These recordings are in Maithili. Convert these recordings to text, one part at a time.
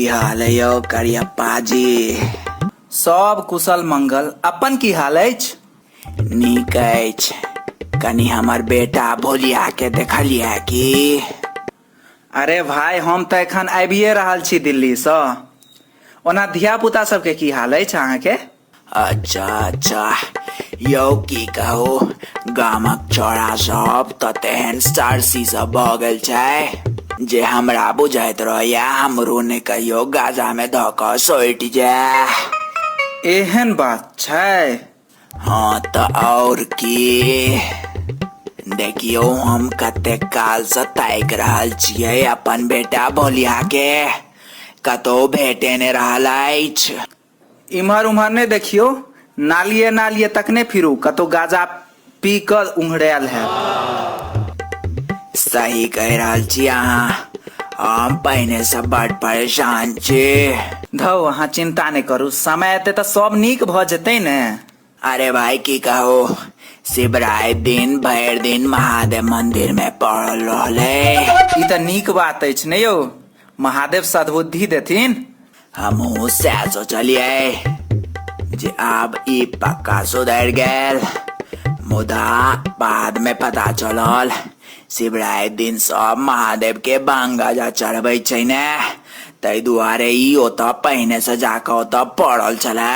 हाल है यौ करियप्पा जी? सब कुशल मंगल। अपन की हाल अछि? नीक अछि। कनी हमर बेटा भोलिया के देखलियै की? अरे भाई हम तऽ एखन आबिये रहल छी दिल्ली सँ। ओना धिया पुता सबके की हाल अछि अहाँके? अच्छा यौ की कहू, गामक छौड़ा सब तऽ तेहन स्टारसी सब भऽ गेल छै जे हमरा बुझाइत रहैया हमरो ने कहियो गाजा में धऽ कऽ सटि जाय। एहन बात छै? हाँ तऽ और की। देखियो हम कते काल से ताकि रहल छियै अपन बेटा भोलिया के, कतौ भेटे ने रहल अछि। इम्हर उम्हर ने देखियो, नालिये नालिये तक ने फिरू, कतौ गाजा पी कऽ उंघरायल है। सही कह रहल छी अहाँ, हम पहिने से बड़ परेशान छी। धौ अहाँ चिंता नहीं करू, समय एते तऽ सब नीक भऽ जेतै ने। अरे भाई की कहू, शिवराइत दिन भरि दिन महादेव मंदिर में पड़ल रहले। ई तऽ नीक बात अछि ने यौ, महादेव सद्बुद्धि देथिन। हमहू सैह सोचलियै जे आब ई पक्का सुधरि गेल, मुदा बाद में पता चलल शिवराइत दिन सब महादेव के भांग गाजा चढ़बै छै ने, ताहि दुआरे ई ओतऽ पहिने से जाकऽ ओतऽ पड़ल छले।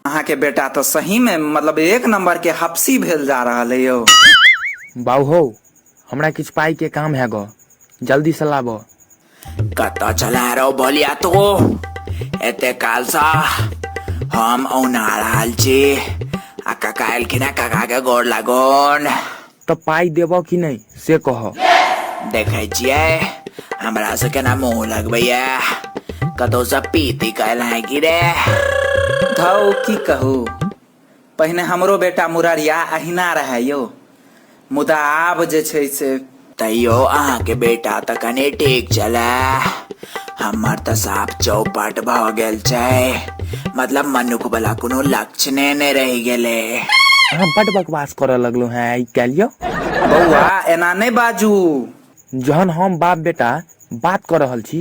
अहाँ के बेटा तो सही में मतलब एक नंबर के हपसी भेल जा रहल है यौ। बाऊ हो, हमरा किछ पाई के काम है गो, जल्दी से लाबो। कतऽ चला रहो बोलिया तू? एते काल सा हम औना रहल छी आ काका एलखिन, काका के गोर लागोन। तो पाई देबो कि नहीं से कहो। देखे छियै हमरा से केना मुंह लगबैया, कतौ से पीती कैल है कि रे? धौ की कहू, पहिने हमरो बेटा मुररिया अहिना रहे यौ, मुदा आब जे छै से तैयो अहाँ के बेटा तऽ कने ठीक चले, हमर तऽ साफ चौपट भऽ गेल छै, मतलब मनुख वाला कोनो लक्षणे नहीं रहि गेले। अहाँ बड़ बकवास करे लगलो हैं आई काल्हि। बौआ एना नहीं बाजू। जहन हम बाप बेटा बात कर रहल छी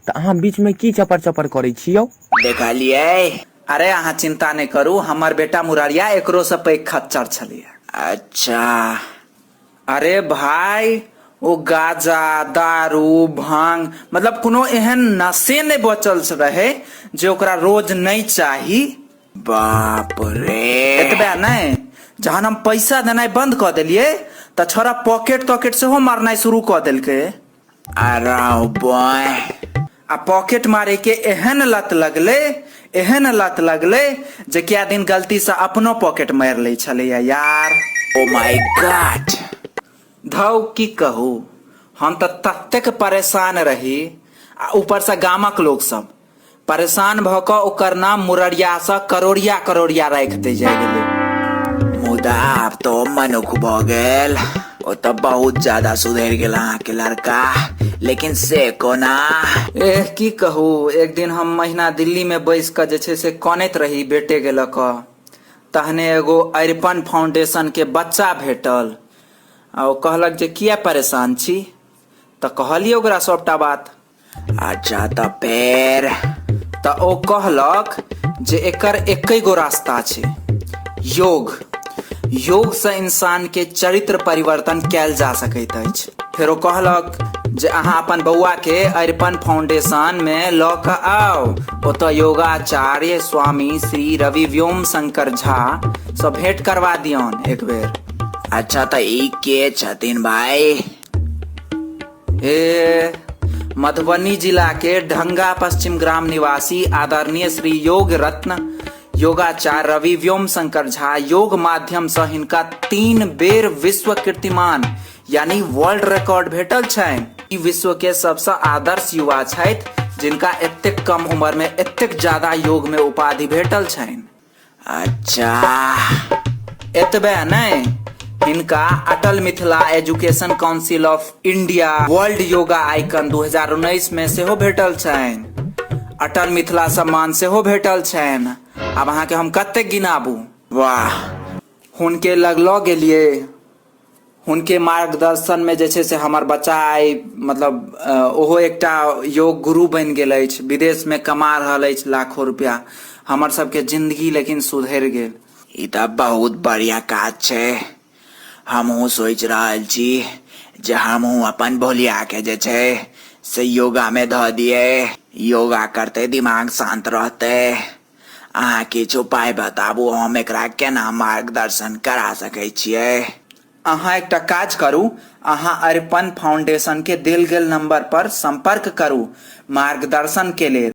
तऽ अहाँ बीच में की चपर चपर करे छियौ? देखलियै। अरे अहाँ चिंता नहीं करू, हमर बेटा मुरारिया एकरो से पैघ खच्चर छलिए। अच्छा। अरे भाई ओ गाजा दारू भांग मतलब कोनो एहन नशे नहीं बचल रहे जे ओकरा रोज नहीं चाही। बाप रे। एतबे नहीं, जहन हम पैसा देनाइ बंद कऽ देलिए तऽ छोरा पॉकेट तॉकेट सेहो मारनाइ शुरू कऽ देलकै। अरे बॉय, आ पॉकेट मारे के एहन लत लगले जे क्या दिन गलती से अपनो पॉकेट मार ले छलैया यार। Oh my God. धौ की कहू, हम तऽ ततेक परेशान रही, आ ऊपर से गामक लोग सब परेशान भऽ कऽ ओकर नाम मुररिया से करोड़िया राखि दे जाय गेलै। मुदा आब तो मनुख भऽ गेल, ओ तऽ बहुत ज्यादा सुधरि गेल अहाँ के लड़का, लेकिन से कोना? की कहू, एक दिन हम महीना दिल्ली में बैस कऽ जे छै से कनैत रही बेटे के लऽ कऽ, तहने एगो अरिपन फाउंडेशन के बच्चा भेटल आ ओ कहलक जे किया परेशान छी, तऽ कहलिए ओकरा सबटा बात। अच्छा तऽ फेर? तऽ ओ कहलक जे एकर एकै गो रास्ता छै, योग से इंसान के चरित्र परिवर्तन कैल जा सकैत अछि। फेर ओ कहलक जे अहाँ अपन बौआ के अरिपन फाउंडेशन में लऽ कऽ आउ, ओतऽ योगाचार्य स्वामी श्री रवि व्योम शंकर झा सँ भेंट करवा दियौन एक बेर। अच्छा तऽ ई के छथिन भाई? मधुबनी जिला के ढंगा पश्चिम ग्राम निवासी आदरणीय श्री योग रत्न योगाचार्य रवि व्योम शंकर झा, योग माध्यम से हिनका 3 बेर विश्व कीर्तिमान यानी वर्ल्ड रिकॉर्ड भेटल छनि। ई विश्व के सबसे आदर्श युवा छथि जिनका एतेक कम उम्र में एतेक ज्यादा योग में उपाधि भेटल छनि। अच्छा। एतबे नहीं, हिनका Atal Mithila education council of India world yoga icon 2019 में सेहो भेटल छनि, अटल मिथिला सम्मान सेहो भेटल छनि। अब अहाँ के हम कते गिनाबू? वाह। हुनके लग लऽ गेलिए, हुनके मार्गदर्शन में जे छै से हमर बच्चा आइ मतलब ओहो एकटा योग गुरु बनि गेल अछि, विदेश में कमा रहल अछि लाखों रुपया। हमर सबके जिंदगी लेकिन सुधरि गेल। ई तऽ बहुत बढ़िया काज छै। हमहू सोच रहल छी जे हमहू अपन भोलिया के जे छै से योगा में धऽ दिए। योगा करते दिमाग शांत रहते। अहाँ किछु उपाय बताबू, हम एकरा केना मार्गदर्शन करा सकै छियै? अहाँ एकटा काज करू, अहाँ अर्पण फाउंडेशन के देल गेल नंबर पर संपर्क करू मार्गदर्शन के लेल।